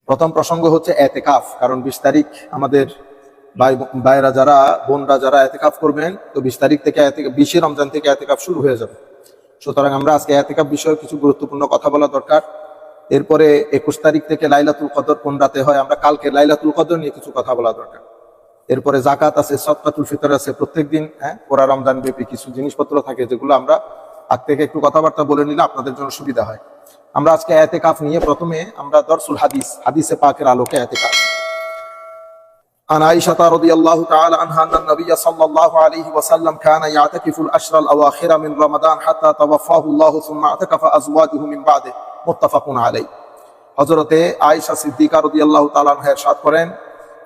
প্রথম প্রসঙ্গ হচ্ছে এতেকাফ। কারণ 20 তারিখ আমাদের ভাইরা যারা, বোনরা যারা এতেকাফ করবেন, তো 20 তারিখ থেকে 20 রমজান থেকে এতেকাফ শুরু হয়ে যাবে। সুতরাং আমরা আজকে এতেকাফ বিষয়ে কিছু গুরুত্বপূর্ণ কথা বলা দরকার। এরপরে 21 তারিখ থেকে লাইলাতুল কদর কোন রাতে হয়, আমরা কালকে লাইলাতুল কদর নিয়ে কিছু কথা বলা দরকার। এরপরে জাকাত আছে, সদকাতুল ফিতর আছে, প্রত্যেকদিন পুরা রমজান ব্যাপী কিছু জিনিসপত্র থাকে যেগুলো আমরা আগ থেকে একটু কথাবার্তা বলে নিলে আপনাদের জন্য সুবিধা হয়। আমরা আজকে এতেকাফ নিয়ে প্রথমে আমরা দরসুল হাদিসে পাকের আলোকে এতেকাফ। عن عائشة رضي الله تعالى عنها أن النبي صلى الله عليه وسلم كان يعتكف الأشهر الأواخر من رمضان حتى توفاه الله ثم اعتكف أزواجه من بعده متفق عليه। হযরতে আয়েশা সিদ্দিকা রাদিয়াল্লাহু তাআলা আনহা ইরশাদ করেন,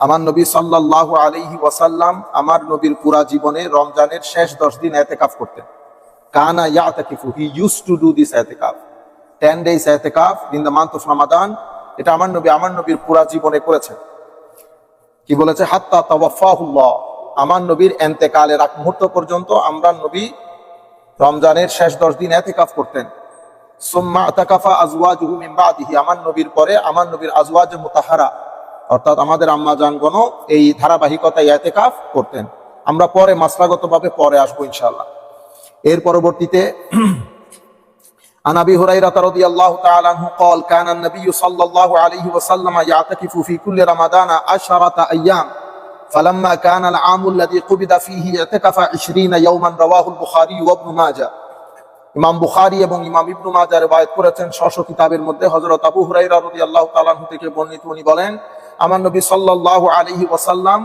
আমার নবী সাল্লাল্লাহু আলাইহি ওয়াসাল্লাম আমার নবীর পুরা জীবনে রমজানের শেষ 10 দিন ইতিকাফ করতেন। কানা ইয়াতাকিফু, he used to do this ইতিকাফ 10 days ইতিকাফ in the month of Ramadan. এটা আমার নবীর পুরা জীবনে করেছেন। কি বলেছে? হাত্তা তাওয়াফাহুল্লাহ, আমার নবীর ইন্তেকালের আগ মুহূর্ত পর্যন্ত আমরা নবী রমজানের শেষ 10 দিন ইতিকাফ করতেন। সুম্মা আতাকাফা আজওয়াজুহু মিন বাদিহি, আমার নবীর পরে আমার নবীর আজওয়াজে মুতাহারা অর্থাৎ আমাদের আম্মা জানগণও এই ধারাবাহিকতায় ইতিকাফ করতেন। আমরা পরে মাসলাগতভাবে পরে আসবো ইনশাআল্লাহ। এর পরবর্তীতে عن أبي هريرة رضي الله تعالى عنه قال كان النبي صلى الله عليه وسلم يعتكف في كل رمضان 10 أيام فلما كان العام الذي قبض فيه اعتكف 20 يوما رواه البخاري وابن ماجه। ইমাম বুখারী এবং ইমাম ইবনু মাজাহ riwayat করেছেন স্ব কিতাবের মধ্যে। হযরত আবু হুরায়রা রাদিয়াল্লাহু তাআলা আনহু থেকে বর্ণিত, উনি বলেন, আমার নবী সাল্লাল্লাহু আলাইহি ওয়াসাল্লাম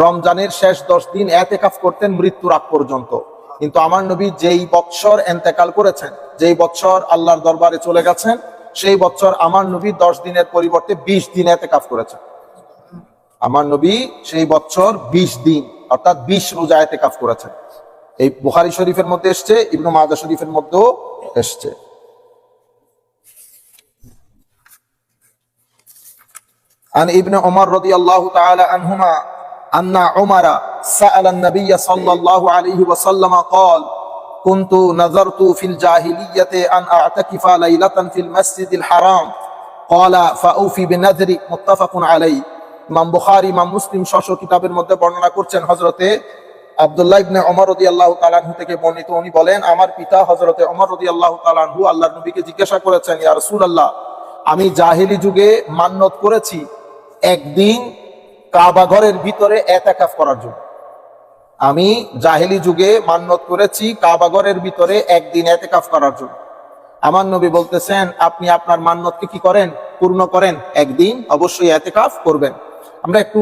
রমজানের শেষ 10 দিন ইতিকাফ করতেন মৃত্যুর আগ পর্যন্ত। কিন্তু আমার নবী যেই বৎসর ইন্তেকাল করেছেন, যেই বৎসর আল্লাহর দরবারে চলে গেছেন, সেই বৎসর আমার নবী 10 দিনের পরিবর্তে 20 দিন ইতিকাফ করেছেন। আমার নবী সেই বৎসর 20 দিন অর্থাৎ 20 রোজা ইতিকাফ করেছেন। এই বুখারী শরীফের মধ্যে এসেছে, ইবনু মাজাহ শরীফের মধ্যেও এসেছে। عن ابن عمر رضي الله تعالى عنهما أن عمر سأل النبي صلى الله عليه وسلم قال كنت نذرت في الجاهلية أن أعتكف ليلة في المسجد الحرام قال فأوفي بنذري متفق عليه। ইমাম বুখারী ইমাম মুসলিম স্ব কিতাবের মধ্যে বর্ণনা করছেন হযরতে আব্দুল্লাহ ইবনে ওমর রাদিয়াল্লাহু তাআলা আনহু থেকে বর্ণিত, উনি বলেন, আমার পিতা হযরতে ওমর রাদিয়াল্লাহু তাআলা আনহু আল্লাহর নবীকে জিজ্ঞাসা করেছেন, ইয়া রাসূলুল্লাহ, আমি জাহেলি যুগে মান্নত করেছি একদিন কাবা ঘরের ভিতরে ইতিকাফ করার জন্য। আমি জাহেলি যুগে মান্নত করেছি কাবা ঘরের ভিতরে একদিন ইতিকাফ করার জন্য। আমার নবী বলতেছেন, আপনি আপনার মান্নতকে কি করেন? পূর্ণ করেন, একদিন অবশ্যই ইতিকাফ করবেন। আমরা একটু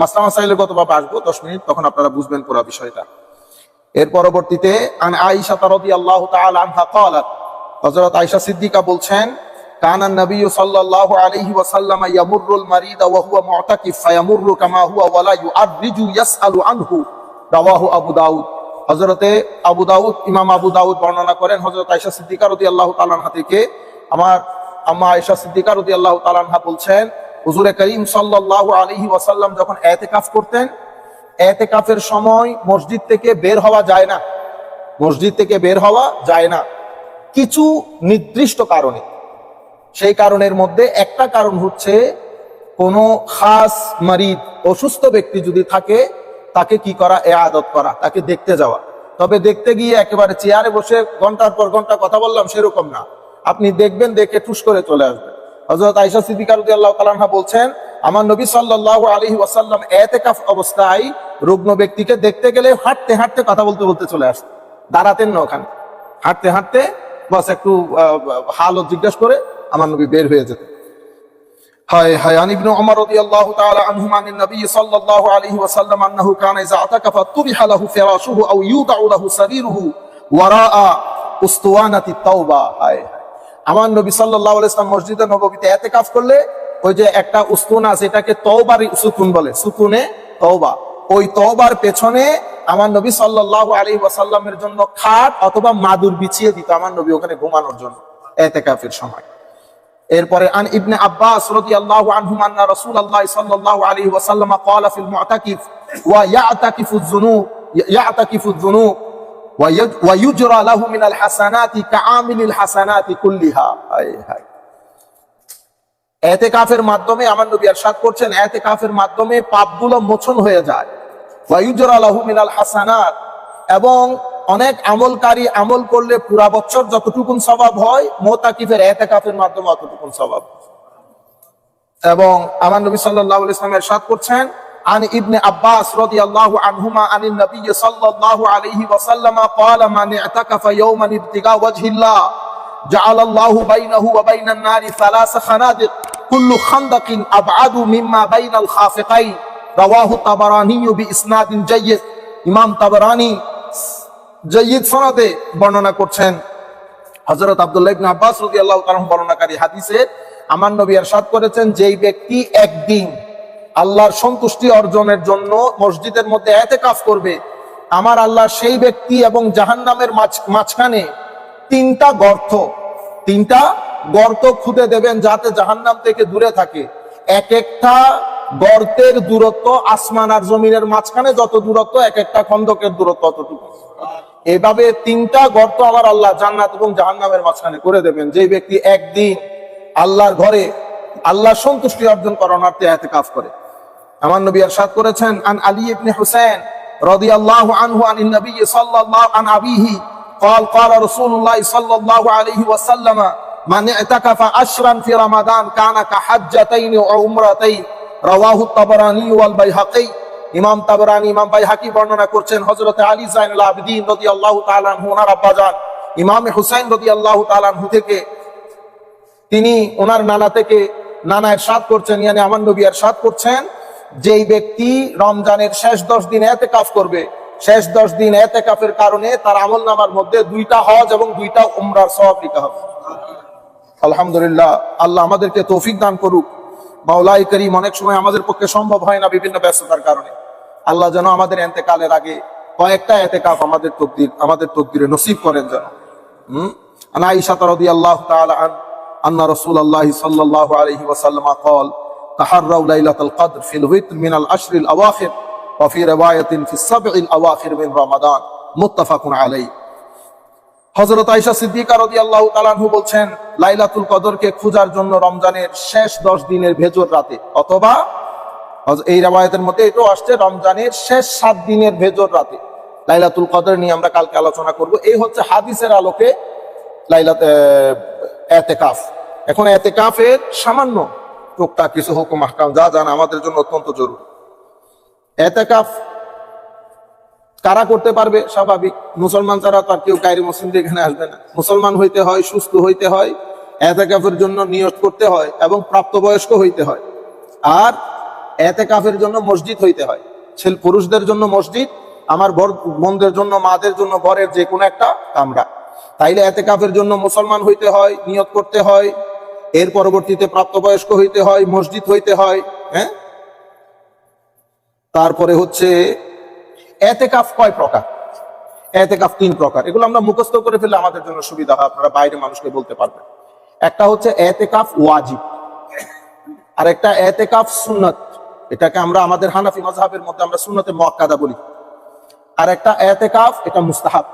মাসলা মাসাইলের গতভাবে আসবো 10 মিনিট, তখন আপনারা বুঝবেন পুরো বিষয়টা। এর পরবর্তীতে আন আয়েশা রাদিয়াল্লাহু তাআলা আনহা ক্বালাত, হযরত আয়েশা সিদ্দিকা বলছেন, কানা নবী সাল্লাল্লাহু আলাইহি ওয়াসাল্লাম ইয়ামুরুল মারিদা ওয়া হুয়া মুতাকিফ ফায়ামুরু কামা হুয়া ওয়া লা ইউআররিজু ইয়াসআলু আনহু রাওয়াহু আবু দাউদ। হযরতে আবু দাউদ, ইমাম আবু দাউদ বর্ণনা করেন হযরত আয়েশা সিদ্দিকা রাদিয়াল্লাহু তাআলা আনহা থেকে, আমার আম্মা আয়েশা সিদ্দিকা রাদিয়াল্লাহু তাআলা আনহা বলছেন, হুজুরে করিম সাল্লাল্লাহু আলাইহি ওয়াসাল্লাম যখন ইতিকাফ করতেন, ইতিকাফের সময় মসজিদ থেকে বের হওয়া যায় না, মসজিদ থেকে বের হওয়া যায় না কিছু নির্দিষ্ট কারণে। সেই কারণের মধ্যে একটা কারণ হচ্ছে কোনো খাস মারিদ, অসুস্থ ব্যক্তি যদি থাকে, তাকে কি করা? ইআদত করা, তাকে দেখতে যাওয়া। তবে দেখতে গিয়ে একেবারে চেয়ারে বসে ঘন্টার পর ঘন্টা কথা বললাম সেরকম না, আপনি দেখবেন, দেখে ঠুস করে চলে আসবেন। হযরত আয়েশা সিদ্দিকা রাদিয়াল্লাহু তাআলা আনহা বলছেন, আমার নবী সাল্লাল্লাহু আলাইহি ওয়াসাল্লাম ইতিকাফ অবস্থায় রুগ্ন ব্যক্তিকে দেখতে গেলে হাঁটতে হাঁটতে কথা বলতে বলতে চলে আসতেন, দাঁড়াতেন না ওখানে, হাঁটতে হাঁটতে বাস একটু হালত জিজ্ঞাসা করে আমার নবী বের হয়ে যেতেন। হায় হায়। আন ইবনে ওমর রাদিয়াল্লাহু তাআলা আনহুমা আন নবী সাল্লাল্লাহু আলাইহি ওয়াসাল্লাম আন্নাহু কানা ইযা আতাকাফা তুবিহা লাহু ফিরাশুহু আও ইউদাউ লাহু সারিরুহু ওয়ারাআ উসতুওয়ানাতি তাওবা। হায় হায়। আমার নবী সাল্লাল্লাহু আলাইহি ওয়াসাল্লাম মসজিদে নববীতে ইতিকাফ করলে ওই যে একটা উস্তুন আছে, এটাকে তওবার সুতুন বলে, সুতুনে তওবা, ওই তওবার পেছনে আমার নবী সাল্লাল্লাহু আলাইহি ওয়াসাল্লামের জন্য খাট অথবা মাদুর বিছিয়ে দিত আমার নবী ওখানে ঘুমানোর জন্য ইতিকাফের সময়। এরপরে আন ইবনে আব্বাস রাদিয়াল্লাহু আনহুমা আন্না রাসূলুল্লাহ সাল্লাল্লাহু আলাইহি ওয়াসাল্লাম ক্বালা ফিল মুতাকিফ ওয়া ইয়াতাকিফু যুনুব ওয়া ইউজরা লাহু মিনাল হাসানাতি কাআমিলিল হাসানাতি কুল্লিহা। হায় হায়। এতেকাফের মাধ্যমে আমার নবী ইরশাদ করছেন, এতেকাফের মাধ্যমে পাপগুলো মোচন হয়ে যায়। ওয়া ইউজরা লাহু মিনাল হাসানাত, এবং অনেক আমলকারী আমল করলে পুরা বছর যতটুকুন সওয়াব হয়, মুতাকিফের এতেকাফের মাধ্যমে অতটুকুন সওয়াব। এবং আমার নবী সাল্লাল্লাহু আলাইহি ওয়াসাল্লাম ইরশাদ করছেন, عن ابن عباس رضي الله عنهما عن النبي صلى الله عليه وسلم قال من اعتكف يوما ابتغاء وجه الله جعل الله بينه وبين النار 3 خنادق كل خندق ابعد مما بين الخافقين رواه الطبراني باسناد جيد। ইমাম তাবরানী জাইয়িদ সনদে বর্ণনা করছেন, হযরত আব্দুল্লাহ ইবনে আব্বাস রাদিয়াল্লাহু তাআলা বর্ণনাকারী হাদিসে আমার নবী ইরশাদ করেছেন, যেই ব্যক্তি একদিন আল্লাহর সন্তুষ্টি অর্জনের জন্য মসজিদের মধ্যে ইতিকাফ করবে, আমার আল্লাহ সেই ব্যক্তি এবং জাহান্নামের মাঝখানে তিনটা গর্ত খুঁড়ে দেবেন, যাতে জাহান্নাম থেকে দূরে থাকে। এক একটা গর্তের দূরত্ব আসমান আর জমিনের মাঝখানে যত দূরত্ব, এক একটা খন্দকের দূরত্ব ততটুকু। এভাবে তিনটা গর্ত আমার আল্লাহ জান্নাত এবং জাহান্নামের মাঝখানে করে দেবেন, যে ব্যক্তি একদিন আল্লাহর ঘরে আল্লাহ সন্তুষ্টি অর্জন করানোতে ইতিকাফ করে। আমার নবী ইরশাদ করেছেন, আন আলী ইবনে হুসাইন রাদিয়াল্লাহু আনহু আনিন নবী সাল্লাল্লাহু আন আবিহি قال قال رسول الله صلى الله عليه وسلم من اعتكف عشرا في رمضان كان كحجتين وعمرتين رواه الطبراني والبيهقي। ইমাম তাবরানী ইমাম বাইহাকি বর্ণনা করছেন, হযরত আলী যায়নুল আবেদিন রাদিয়াল্লাহু তাআলা আনহু ওনার আব্বাজান ইমাম হুসাইন রাদিয়াল্লাহু তাআলা আনহু থেকে, তিনি ওনার নানা ইরশাদ করছেন, ইয়ানি আমার নবী ইরশাদ করছেন, যেই ব্যক্তি রমজানের শেষ 10 দিন ইতিকাফ করবে, শেষ 10 দিন ইতিকাফের কারণে তার আমলনামার মধ্যে 2টা হজ এবং 2টা উমরার সওয়াব লেখা হবে। আলহামদুলিল্লাহ, আল্লাহ আমাদেরকে তৌফিক দান করুক। মাওলাই করিম, অনেক সময় আমাদের পক্ষে সম্ভব হয় না বিভিন্ন ব্যস্ততার কারণে। আল্লাহ যেন আমাদের ইন্তেকালের আগে কয়েকটা ইতিকাফ আমাদের তকদিরে নসিব করেন যেন। আন আয়েশা রাদিয়াল্লাহু তাআলা আন্না রাসূলুল্লাহ সাল্লাল্লাহু আলাইহি ওয়াসাল্লাম قال تحروا ليلة القدر في الوتر من العشر الأواخر وفي رواية في السبع الأواخر من رمضان متفق عليه। হযরত আয়েশা সিদ্দিকা রাদিয়াল্লাহু তাআলা আনহু বলছেন, লাইলাতুল কদরকে খোঁজার জন্য রমজানের শেষ 10 দিনের ভেজর রাতে, অথবা এই riwayতের মধ্যে এটাও আসছে রমজানের শেষ 7 দিনের ভেজর রাতে লাইলাতুল কদর নিয়ে আমরা কালকে আলোচনা করব। এই হচ্ছে হাদিসের আলোকে ইতিকাফ। এখন ইতিকাফের সামান্য টুকটাক কিছু হুকুম আহকাম যা জানা আমাদের জন্য অত্যন্ত জরুরি। ইতিকাফ কারা করতে পারবে? স্বাভাবিক, মুসলমান ছাড়া তার কেউ গায়রে মুসলিমদের এখানে আসবে না। মুসলমান হইতে হয়, সুস্থ হইতে হয়, ইতিকাফের জন্য নিয়ত করতে হয় এবং প্রাপ্তবয়স্ক হইতে হয়। আর ইতিকাফের জন্য মসজিদ হইতে হয়। পুরুষদের জন্য মসজিদ, আমার বোনদের জন্য, মাদের জন্য ঘরের যে কোনো একটা কামরা। তাইলে ইতিকাফের জন্য মুসলমান হইতে হয়, নিয়ত করতে হয়, এর পরবর্তীতে প্রাপ্তবয়স্ক হইতে হয়, মসজিদ হইতে হয়। হ্যাঁ, তারপরে হচ্ছে ইতিকাফ কয় প্রকার? ইতিকাফ 3 প্রকার। এগুলো আমরা মুখস্থ করে ফেললে আমাদের জন্য সুবিধা হয়, আপনারা বাইরে মানুষকে বলতে পারবেন। একটা হচ্ছে ইতিকাফ ওয়াজিব, আর একটা ইতিকাফ সুন্নাত, এটাকে আমরা আমাদের হানাফি মাযহাবের মধ্যে আমরা সুন্নতে মুআক্কাদা বলি। আর একটা ইতিকাফ, এটা মুস্তাহাব।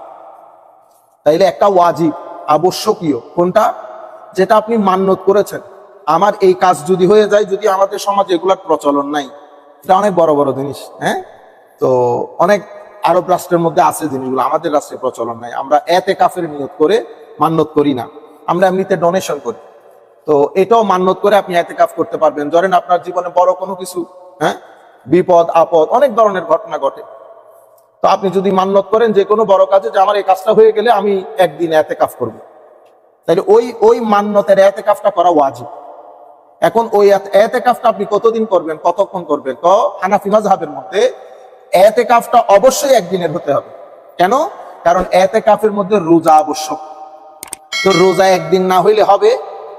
তাইলে একটা ওয়াজিব, আবশ্যকীয় কোনটা? যেটা আপনি মান্যত করেছেন, আমার এই কাজ যদি হয়ে যায়, যদি আমাদের সমাজে এগুলার প্রচলন নাই, এটা অনেক বড় বড় জিনিস। হ্যাঁ, তো অনেক আরব রাষ্ট্রের মধ্যে আছে জিনিসগুলো, আমাদের রাষ্ট্রে প্রচলন নাই। আমরা ইতিকাফের নিয়ত করে মান্যত করি না, আমরা এমনিতে ডোনেশন করি। তো এটাও মান্যত করে আপনি ইতিকাফ করতে পারবেন। ধরেন আপনার জীবনে বড় কোনো কিছু, হ্যাঁ, বিপদ আপদ, অনেক ধরনের ঘটনা ঘটে, তো আপনি যদি মান্যত করেন যে কোনো বড় কাজে, যে আমার এই কাজটা হয়ে গেলে আমি একদিন ইতিকাফ করব, তাহলে ওই মান্যতের ইতিকাফটা করা ওয়াজিব। এখন ওই ইতিকাফটা আপনি কতদিন করবেন, কতক্ষণ করবেন? তো হানাফি মাযহাবের মধ্যে ইতিকাফটা অবশ্যই একদিনের হতে হবে। কেন? কারণ ইতিকাফের মধ্যে রোজা আবশ্যক। তো রোজা একদিন না হইলে হবে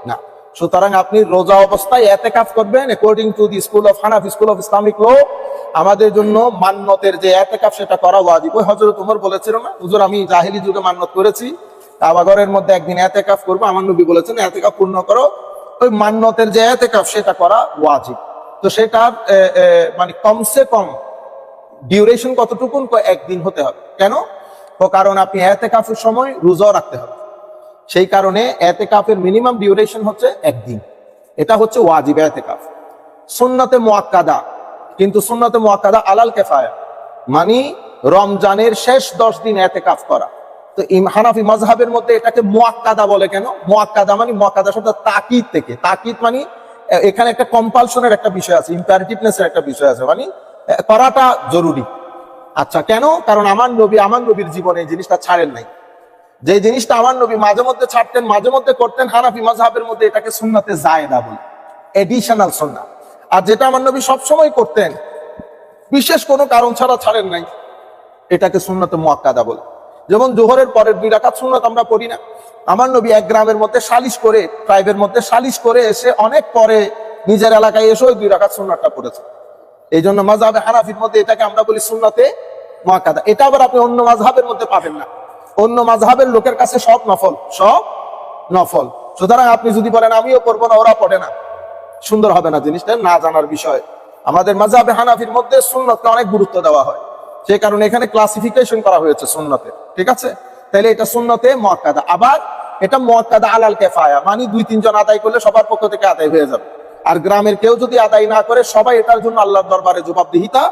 না। সুতরাং আপনি রোজা অবস্থায় ইতিকাফ করবেন according to the school of Hanafi, school of Islamic law. আমাদের জন্য মান্যতের যে ইতিকাফ, সেটা করা ওয়াজিব। ওই হযরত ওমর বলেছিল না, হুজুর আমি জাহেলি যুগে মান্যত করেছি, কাবা ঘরের মধ্যে একদিন ইতিকাফ করবো। আমার নবী বলেছেন ইতিকাফ পূর্ণ করো। ওই মান্যতের যে ইতিকাফ, সেটা করা ওয়াজিব। তো সেটার মানে কমসে কম ডিউরেশন কতটুকু? একদিন হতে হবে। কেন? কারণ আপনি ইতিকাফের সময় রোজা রাখতে হবে, সেই কারণে ইতিকাফের মিনিমাম ডিউরেশন হচ্ছে একদিন। এটা হচ্ছে ওয়াজিব ইতিকাফ। সুন্নতে মুআক্কাদা, কিন্তু সুন্নতে মুআক্কাদা আলাল কিফায়া, মানে রমজানের শেষ 10 দিন ইতিকাফ করা। তো হানাফি মাযহাবের মধ্যে এটাকে মুআক্কাদা বলে কেন? মুআক্কাদা মানে, মুআক্কাদা শব্দ তাকিদ থেকে, তাকিদ মানে এখানে একটা কম্পালশনের একটা বিষয় আছে, ইম্পারেটিভনেসের একটা বিষয় আছে, মানে করাটা জরুরি। আচ্ছা, কেন? কারণ আমার নবীর জীবনে এই জিনিসটা ছাড়েন নাই। যে জিনিসটা আমার নবী মাঝে মধ্যে ছাড়তেন, মাঝে মধ্যে করতেন, হানাফি মাযহাবের মধ্যে এটাকে সুন্নতে জায়েদা বলে, এডিশনাল সুন্নাহ। আর যেটা আমার নবী সবসময় করতেন, বিশেষ কোনো কারণ ছাড়া ছাড়েন নাই, এটাকে সুন্নতে মুআক্কাদা বলে। যেমন জোহরের পরের 2 রাকাত সুন্নাত আমরা পড়ি না, আমার নবী এক গ্রামের মধ্যে সালিশ করে, ট্রাইবের মধ্যে সালিশ করে এসে অনেক পরে নিজের এলাকায় এসে ওই 2 রাকাত সুন্নাতটা পড়েছে। এই জন্য মাযহাবে হানাফির মধ্যে এটাকে আমরা বলি সুন্নতে মুআক্কাদা। এটা আবার আপনি অন্য মাযহাবের মধ্যে পাবেন না। অন্য মাযহাবের লোকের কাছে সব নফল, সব নফল। সুতরাং আপনি যদি বলেন আমিও পড়বো না, ওরা পড়ে না, সুন্দর হবে না, জিনিসটা না জানার বিষয়। আমাদের মাযহাবে হানাফির মধ্যে সুন্নতকে অনেক গুরুত্ব দেওয়া হয়, সেই কারণে এখানে ক্লাসিফিকেশন করা হয়েছে সুন্নতে, ঠিক আছে? তাহলে এটা সুন্নতে মুআক্কাদা। আবার এটা মুআক্কাদা আলাল কিফায়া, মানে 2-3 জন আদায় করলে সবার পক্ষ থেকে আদায় হয়ে যাবে। আর গ্রামের কেউ যদি আদায় না করে, সবাই এটার জন্য আল্লাহর দরবারে জবাবদিহিতা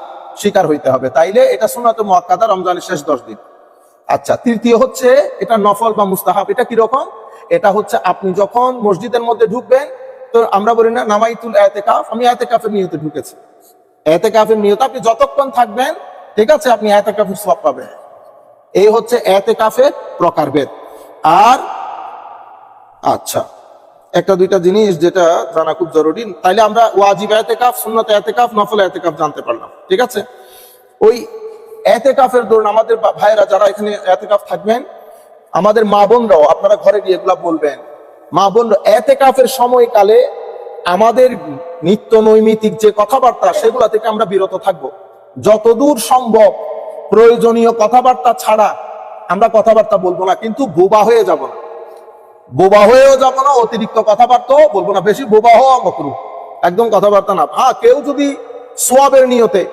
স্বীকার হইতে হবে। তাইলে এটা সুন্নতে মুআক্কাদা, রমজানের শেষ 10 দিন। আচ্ছা, তৃতীয় হচ্ছে এটা নফল বা মুস্তাহাব। এটা কিরকম? এটা হচ্ছে আপনি যখন মসজিদের মধ্যে ঢুকবেন, তো আমরা বলি না নামাইতুল ইতিকাফ, আমি ইতিকাফের নিয়তে ঢুকেছি। ইতিকাফের নিয়তে আপনি যতক্ষণ থাকবেন, ঠিক আছে, আপনি ইতিকাফের সওয়াব পাবেন। এই হচ্ছে ইতিকাফের প্রকারভেদ। আর আচ্ছা, একটা দুইটা জিনিস যেটা জানা খুব জরুরি। তাইলে আমরা ওয়াজিব ইতিকাফ, সুন্নত ইতিকাফ, নফল ইতিকাফ জানতে পারলাম, ঠিক আছে? ওই ইতিকাফের দরুন আমাদের ভাইরা যারা এখানে ইতিকাফ থাকবেন, আমাদের মা বোনরাও, আপনারা ঘরে গিয়ে এগুলা বলবেন, মা বোনরা ইতিকাফের সময়কালে আমাদের নিত্য নৈমিত্তিক যে কথাবার্তা, সেগুলা থেকে আমরা বিরত থাকব। যতদূর সম্ভব প্রয়োজনীয় কথাবার্তা ছাড়া আমরা কথাবার্তা বলবো না, কিন্তু বোবা হয়ে যাব না, বোবা হয়েও যাব না, অতিরিক্ত কথাবার্তাও বলবো না। বেশি বোবা হওয়া মাকরুহ, একদম কথাবার্তা না। হ্যাঁ, কেউ যদি সওয়াবের নিয়তে,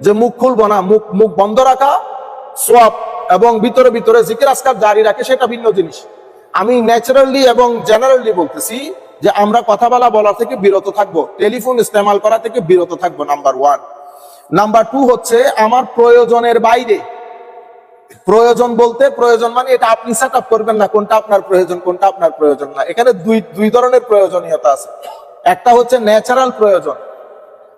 যে মুখ খুলবো না, মুখ বন্ধ রাখা সওয়াব, এবং ভিতরে ভিতরে জিকির আজকার জারি রাখে, সেটা ভিন্ন জিনিস। আমি ন্যাচারালি এবং জেনারেলি বলতেছি যে আমরা কথা বলার থেকে বিরত থাকবো, টেলিফোন ইস্তেমাল করা থেকে বিরত থাকবো, নাম্বার 1। নাম্বার 2 হচ্ছে আমার প্রয়োজনের বাইরে, প্রয়োজন বলতে, প্রয়োজন মানে এটা আপনি সেট আপ করবেন না কোনটা আপনার প্রয়োজন, কোনটা আপনার প্রয়োজন না। এখানে দুই ধরনের প্রয়োজনীয়তা আছে। একটা হচ্ছে ন্যাচারাল প্রয়োজন,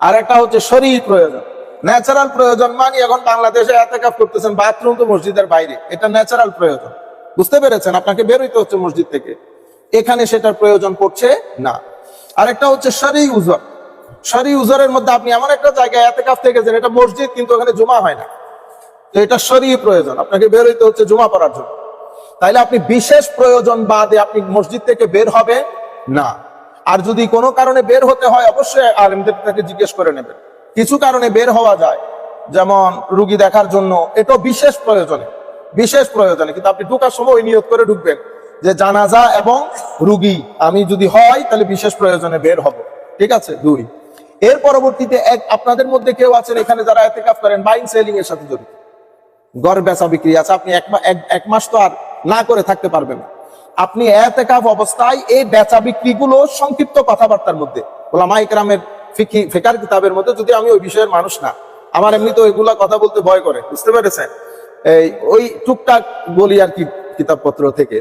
আর একটা হচ্ছে শরীর প্রয়োজন। ন্যাচারাল প্রয়োজন মানে এখন বাংলাদেশে ইতিকাফ করতেছেন, বাথরুম তো মসজিদের বাইরে, এটা ন্যাচারাল প্রয়োজন, বুঝতে পেরেছেন? আপনাকে বের হইতে হচ্ছে মসজিদ থেকে, এখানে সেটার প্রয়োজন পড়ছে না। আরেকটা হচ্ছে শরঈ উযর। শরঈ উযরের মধ্যে আপনি এমন একটা জায়গায় ইতিকাফ থেকে যান, এটা মসজিদ কিন্তু ওখানে জুমা হয় না, তো এটা শরঈ প্রয়োজন, আপনাকে বের হইতে হচ্ছে জুমা পড়ার জন্য। তাইলে আপনি বিশেষ প্রয়োজন বাদে আপনি মসজিদ থেকে বের হবে না। আর যদি কোনো কারণে বের হতে হয়, অবশ্যই আলেমদের কাছে জিজ্ঞেস করে নেবেন। কিছু কারণে বের হওয়া যায়, যেমন রুগী দেখার জন্য, এটা বিশেষ প্রয়োজনে, কিন্তু আপনি ঢুকার সময় ওই নিয়ত করে ঢুকবেন যে জানাজা এবং রুগী আমি যদি হয় তাহলে বিশেষ প্রয়োজনে বের হব, ঠিক আছে? 2। এর পরবর্তীতে আপনাদের মধ্যে কেউ আছেন এখানে যারা ইতিকাফ করেন বাইং সেলিং এর সাথে জড়িত, ঘর বেচা বিক্রি আছে, আপনি এক মাস তো আর না করে থাকতে পারবেন না। আপনি ইতিকাফ অবস্থায় এই বেচা বিক্রি গুলো সংক্ষিপ্ত কথাবার্তার মধ্যে, উলামায়ে কেরামের ফিকার কিতাবের মধ্যে, যদি আমি ওই বিষয়ের মানুষ না, আমার এমনি তো এগুলা কথা বলতে ভয় করে, বুঝতে পেরেছেন? ওই টুকটাক বলি আর কি কিতাবপত্র থেকে।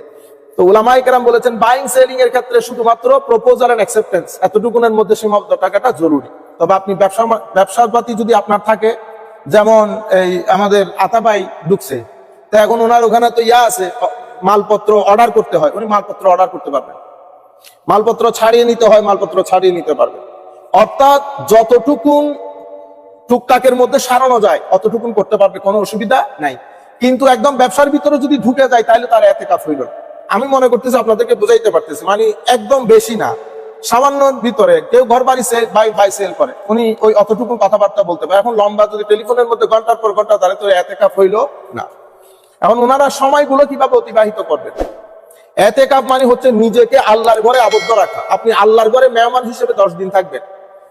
তো উলামায়ে কেরাম বলেছেন বাইং সেলিং এর ক্ষেত্রে শুধুমাত্র প্রপোজাল এন্ড অ্যাকসেপ্টেন্স এতটুকুনের মধ্যে সীমাবদ্ধ থাকাটা জরুরি। তবে আপনি ব্যবসার প্রতি যদি আপনার থাকে, যেমন এই আমাদের আতাবাই ঢুকছে, তো এখন ওনার ওখানে তো আছে, মালপত্র অর্ডার করতে হয়, উনি মালপত্র অর্ডার করতে পারবেন, মালপত্র ছাড়িয়ে নিতে হয়, মালপত্র ছাড়িয়ে নিতে পারবেন। অর্থাৎ যতটুকুন টুকটাকের মধ্যে সারানো যায় অতটুকুন করতে পারবে, কোনো অসুবিধা নাই। কিন্তু একদম ব্যবসার ভিতরে যদি ঢুকে যায় তাহলে তার ইতিকাফ হইল না। আমি মনে করতেছি আপনাদেরকে বুঝাইতে পারতেছি, মানে একদম বেশি না, সামান্য ভিতরে কেউ ঘর বাড়ি সেল করে, উনি ওই অতটুকু কথাবার্তা বলতে পারে। এখন লম্বা যদি টেলিফোনের মধ্যে ঘন্টার পর ঘন্টা তাহলে তো ইতিকাফ হইল না। এখন ওনারা সময়গুলো কিভাবে অতিবাহিত করবেন? ইতিকাফ মানে হচ্ছে নিজেকে আল্লাহর ঘরে আবদ্ধ রাখা। আপনি আল্লাহর ঘরে মেহমান হিসেবে 10 দিন থাকবেন।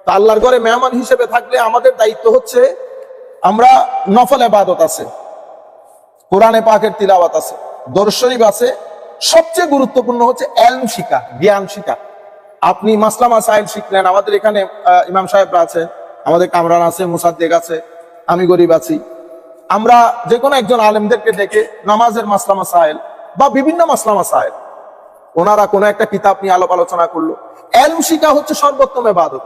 তো আল্লাহর ঘরে মেহমান হিসেবে থাকলে আমাদের দায়িত্ব হচ্ছে, আমরা নফল ইবাদত আছে, কোরআনে পাকের তিলাওয়াত আছে, দরুদ শরীফ আছে, সবচেয়ে গুরুত্বপূর্ণ হচ্ছে ইলম শিখা, জ্ঞান শিখা। আপনি মাসলা মাসাইল শিখলেন। আমাদের এখানে ইমাম সাহেবরা আছে, আমাদের কামরান আছে, মুসাদ্দেক আছে, আমি গরিব আছি। আমরা যে কোনো একজন আলেমদেরকে ডেকে নামাজের মাসলা মাসাইল বা বিভিন্ন মাসলা মাসাইল, ওনারা কোনো একটা কিতাব নিয়ে আলাপ আলোচনা করলো। এলম শিখা হচ্ছে সর্বোত্তম ইবাদত।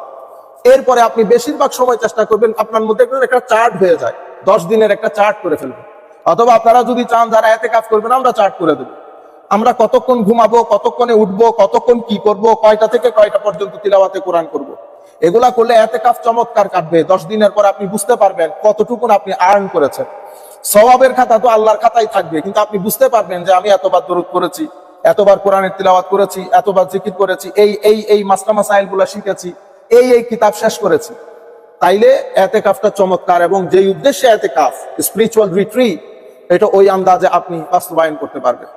এরপরে আপনি বেশিরভাগ সময় চেষ্টা করবেন আপনার মধ্যে একটা চার্ট হয়ে যায়, 10 দিনের একটা চার্ট করে ফেলবেন। অথবা আপনারা যদি চান যারা ইতিকাফ করবেন, আমরা চার্ট করে দেবো। আমরা কতক্ষণ ঘুমাবো, কতক্ষণে উঠবো, কতক্ষণ কি করব, কয়টা থেকে কয়টা পর্যন্ত তিলাওয়াতে কোরআন করব। এগুলা করলে ইতিকাফ চমৎকার কাটবে। 10 দিনের পর আপনি বুঝতে পারবেন কতটুকুন আপনি আর্ন করেছেন। সওয়াবের খাতা তো আল্লাহর খাতাই থাকবে, কিন্তু আপনি বুঝতে পারবেন যে আমি এতবার দরুদ করেছি, এতবার কোরআনের তিলাওয়াত করেছি, এতবার জিকির করেছি, এই মাসলা মাসাইল গুলা শিখেছি, এই কিতাব শেষ করেছি। তাইলে ইতিকাফটা চমৎকার, এবং যেই উদ্দেশ্যে ইতিকাফ, স্পিরিচুয়াল রিট্রিট, এটা ওই আন্দাজে আপনি বাস্তবায়ন করতে পারবেন।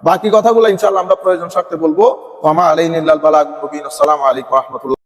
বাকি কথাগুলো ইনশাআল্লাহ আমরা প্রয়োজন স্বার্থে বলবো। ওয়া মা আলাইনা ইল্লাল বালাগুল মুবিন। আসসালামু আলাইকুম ওয়া রাহমাতুল্লাহ।